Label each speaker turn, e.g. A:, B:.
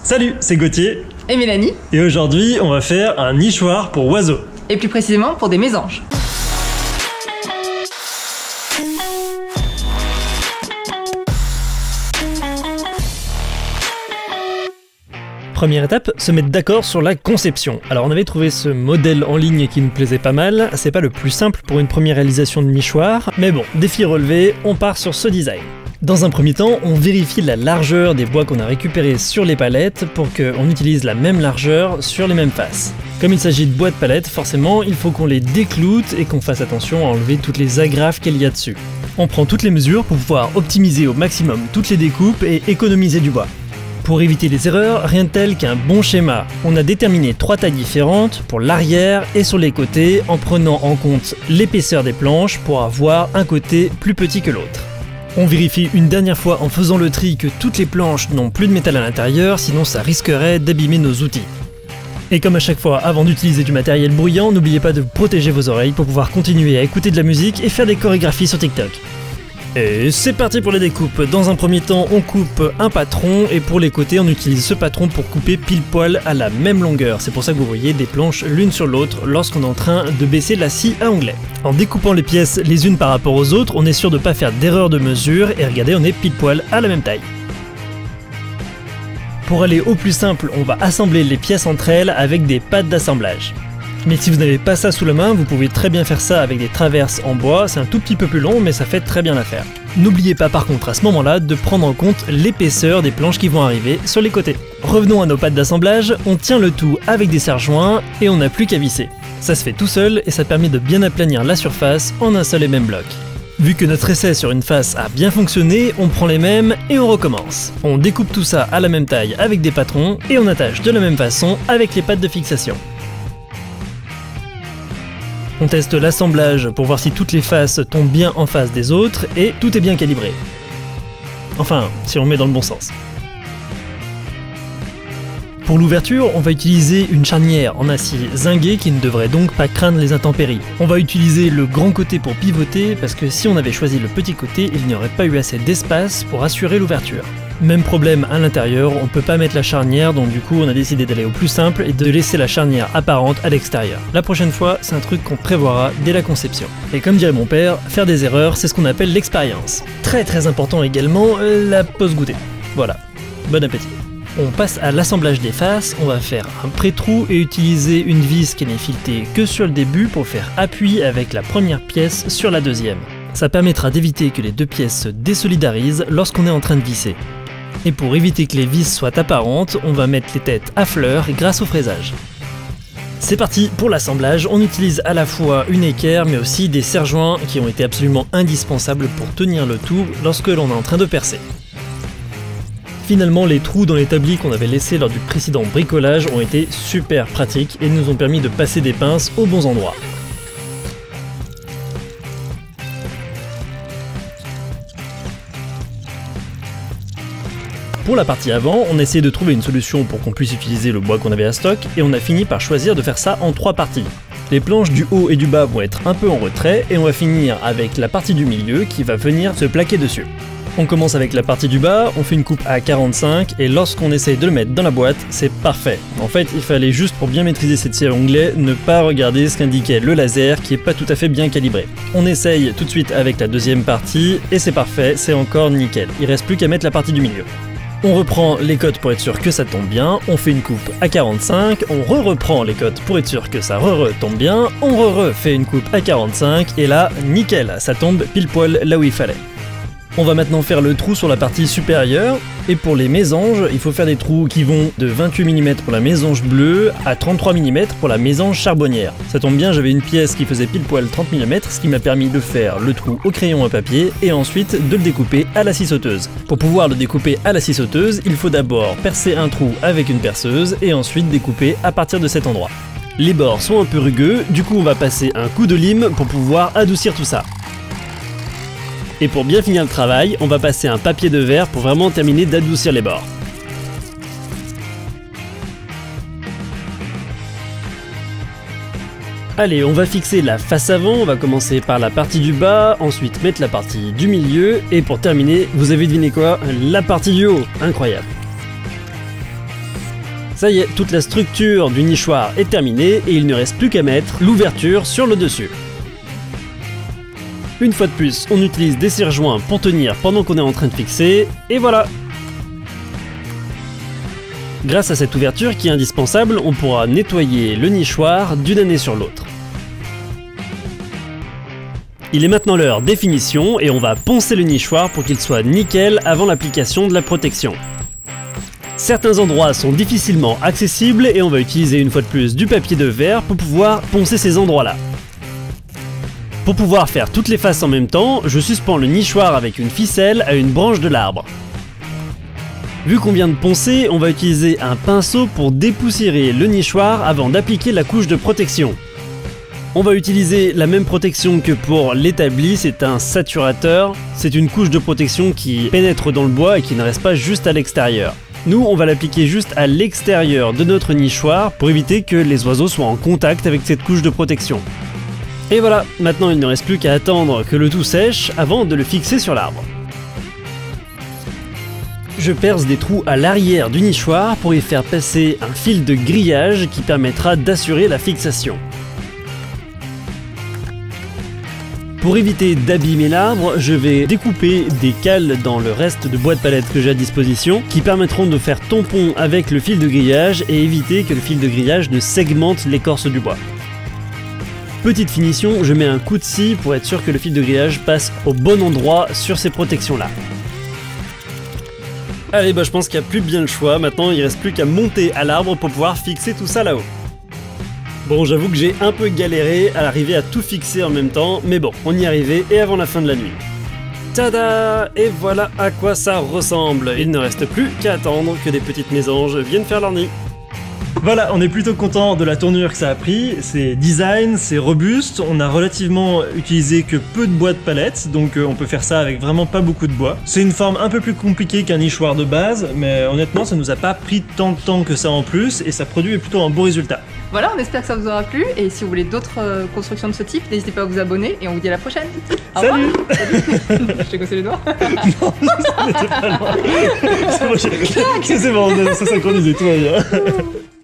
A: Salut, c'est Gauthier.
B: Et Mélanie.
A: Et aujourd'hui, on va faire un nichoir pour oiseaux.
B: Et plus précisément pour des mésanges.
A: Première étape, se mettre d'accord sur la conception. Alors on avait trouvé ce modèle en ligne qui nous plaisait pas mal, c'est pas le plus simple pour une première réalisation de nichoir, mais bon, défi relevé, on part sur ce design. Dans un premier temps, on vérifie la largeur des bois qu'on a récupérés sur les palettes pour qu'on utilise la même largeur sur les mêmes faces. Comme il s'agit de bois de palette, forcément, il faut qu'on les décloute et qu'on fasse attention à enlever toutes les agrafes qu'il y a dessus. On prend toutes les mesures pour pouvoir optimiser au maximum toutes les découpes et économiser du bois. Pour éviter les erreurs, rien de tel qu'un bon schéma. On a déterminé 3 tailles différentes pour l'arrière et sur les côtés en prenant en compte l'épaisseur des planches pour avoir un côté plus petit que l'autre. On vérifie une dernière fois en faisant le tri que toutes les planches n'ont plus de métal à l'intérieur, sinon ça risquerait d'abîmer nos outils. Et comme à chaque fois, avant d'utiliser du matériel bruyant, n'oubliez pas de protéger vos oreilles pour pouvoir continuer à écouter de la musique et faire des chorégraphies sur TikTok. Et c'est parti pour les découpes. Dans un premier temps, on coupe un patron et pour les côtés, on utilise ce patron pour couper pile poil à la même longueur. C'est pour ça que vous voyez des planches l'une sur l'autre lorsqu'on est en train de baisser la scie à onglet. En découpant les pièces les unes par rapport aux autres, on est sûr de ne pas faire d'erreur de mesure et regardez, on est pile poil à la même taille. Pour aller au plus simple, on va assembler les pièces entre elles avec des pattes d'assemblage. Mais si vous n'avez pas ça sous la main, vous pouvez très bien faire ça avec des traverses en bois, c'est un tout petit peu plus long mais ça fait très bien l'affaire. N'oubliez pas par contre à ce moment-là de prendre en compte l'épaisseur des planches qui vont arriver sur les côtés. Revenons à nos pattes d'assemblage, on tient le tout avec des serre-joints et on n'a plus qu'à visser. Ça se fait tout seul et ça permet de bien aplanir la surface en un seul et même bloc. Vu que notre essai sur une face a bien fonctionné, on prend les mêmes et on recommence. On découpe tout ça à la même taille avec des patrons et on attache de la même façon avec les pattes de fixation. On teste l'assemblage pour voir si toutes les faces tombent bien en face des autres et tout est bien calibré. Enfin, si on met dans le bon sens. Pour l'ouverture, on va utiliser une charnière en acier zingué qui ne devrait donc pas craindre les intempéries. On va utiliser le grand côté pour pivoter parce que si on avait choisi le petit côté, il n'y aurait pas eu assez d'espace pour assurer l'ouverture. Même problème à l'intérieur, on peut pas mettre la charnière, donc du coup on a décidé d'aller au plus simple et de laisser la charnière apparente à l'extérieur. La prochaine fois, c'est un truc qu'on prévoira dès la conception. Et comme dirait mon père, faire des erreurs, c'est ce qu'on appelle l'expérience. Très important également, la pause goûter. Voilà, bon appétit. On passe à l'assemblage des faces, on va faire un pré-trou et utiliser une vis qui n'est filetée que sur le début pour faire appui avec la première pièce sur la deuxième. Ça permettra d'éviter que les deux pièces se désolidarisent lorsqu'on est en train de visser. Et pour éviter que les vis soient apparentes, on va mettre les têtes à fleurs grâce au fraisage. C'est parti pour l'assemblage, on utilise à la fois une équerre mais aussi des serre-joints qui ont été absolument indispensables pour tenir le tout lorsque l'on est en train de percer. Finalement, les trous dans l'établi qu'on avait laissés lors du précédent bricolage ont été super pratiques et nous ont permis de passer des pinces aux bons endroits. Pour la partie avant, on a essayé de trouver une solution pour qu'on puisse utiliser le bois qu'on avait à stock et on a fini par choisir de faire ça en 3 parties. Les planches du haut et du bas vont être un peu en retrait et on va finir avec la partie du milieu qui va venir se plaquer dessus. On commence avec la partie du bas, on fait une coupe à 45 et lorsqu'on essaye de le mettre dans la boîte, c'est parfait. En fait, il fallait juste pour bien maîtriser cette scie à onglet, ne pas regarder ce qu'indiquait le laser qui est pas tout à fait bien calibré. On essaye tout de suite avec la deuxième partie et c'est parfait, c'est encore nickel. Il reste plus qu'à mettre la partie du milieu. On reprend les cotes pour être sûr que ça tombe bien, on fait une coupe à 45, on reprend les cotes pour être sûr que ça tombe bien, on refait une coupe à 45 et là, nickel, ça tombe pile poil là où il fallait. On va maintenant faire le trou sur la partie supérieure et pour les mésanges, il faut faire des trous qui vont de 28 mm pour la mésange bleue à 33 mm pour la mésange charbonnière. Ça tombe bien, j'avais une pièce qui faisait pile poil 30 mm, ce qui m'a permis de faire le trou au crayon à papier et ensuite de le découper à la scie sauteuse. Pour pouvoir le découper à la scie sauteuse, il faut d'abord percer un trou avec une perceuse et ensuite découper à partir de cet endroit. Les bords sont un peu rugueux, du coup on va passer un coup de lime pour pouvoir adoucir tout ça. Et pour bien finir le travail, on va passer un papier de verre pour vraiment terminer d'adoucir les bords. Allez, on va fixer la face avant, on va commencer par la partie du bas, ensuite mettre la partie du milieu, et pour terminer, vous avez deviné quoi? La partie du haut. Incroyable. Ça y est, toute la structure du nichoir est terminée et il ne reste plus qu'à mettre l'ouverture sur le dessus. Une fois de plus, on utilise des serre-joints pour tenir pendant qu'on est en train de fixer, et voilà! Grâce à cette ouverture qui est indispensable, on pourra nettoyer le nichoir d'une année sur l'autre. Il est maintenant l'heure des finitions et on va poncer le nichoir pour qu'il soit nickel avant l'application de la protection. Certains endroits sont difficilement accessibles et on va utiliser une fois de plus du papier de verre pour pouvoir poncer ces endroits-là. Pour pouvoir faire toutes les faces en même temps, je suspends le nichoir avec une ficelle à une branche de l'arbre. Vu qu'on vient de poncer, on va utiliser un pinceau pour dépoussiérer le nichoir avant d'appliquer la couche de protection. On va utiliser la même protection que pour l'établi, c'est un saturateur. C'est une couche de protection qui pénètre dans le bois et qui ne reste pas juste à l'extérieur. Nous, on va l'appliquer juste à l'extérieur de notre nichoir pour éviter que les oiseaux soient en contact avec cette couche de protection. Et voilà, maintenant il ne reste plus qu'à attendre que le tout sèche avant de le fixer sur l'arbre. Je perce des trous à l'arrière du nichoir pour y faire passer un fil de grillage qui permettra d'assurer la fixation. Pour éviter d'abîmer l'arbre, je vais découper des cales dans le reste de bois de palette que j'ai à disposition qui permettront de faire tampon avec le fil de grillage et éviter que le fil de grillage ne segmente l'écorce du bois. Petite finition, je mets un coup de scie pour être sûr que le fil de grillage passe au bon endroit sur ces protections là. Allez, je pense qu'il n'y a plus bien le choix, maintenant il reste plus qu'à monter à l'arbre pour pouvoir fixer tout ça là-haut. Bon, j'avoue que j'ai un peu galéré à arriver à tout fixer en même temps, mais bon, on y est arrivé et avant la fin de la nuit. Tada! Et voilà à quoi ça ressemble. Il ne reste plus qu'à attendre que des petites mésanges viennent faire leur nid.
C: Voilà, on est plutôt content de la tournure que ça a pris, c'est design, c'est robuste, on a relativement utilisé que peu de bois de palette, donc on peut faire ça avec vraiment pas beaucoup de bois. C'est une forme un peu plus compliquée qu'un nichoir de base, mais honnêtement ça nous a pas pris tant de temps que ça en plus, et ça produit plutôt un beau résultat.
B: Voilà, on espère que ça vous aura plu, et si vous voulez d'autres constructions de ce type, n'hésitez pas à vous abonner, et on vous dit à la prochaine. Au revoir. Salut. Je t'ai cassé les doigts.
C: Non, ça n'était pas loin. C'est bon, ça synchronisé, tout va bien.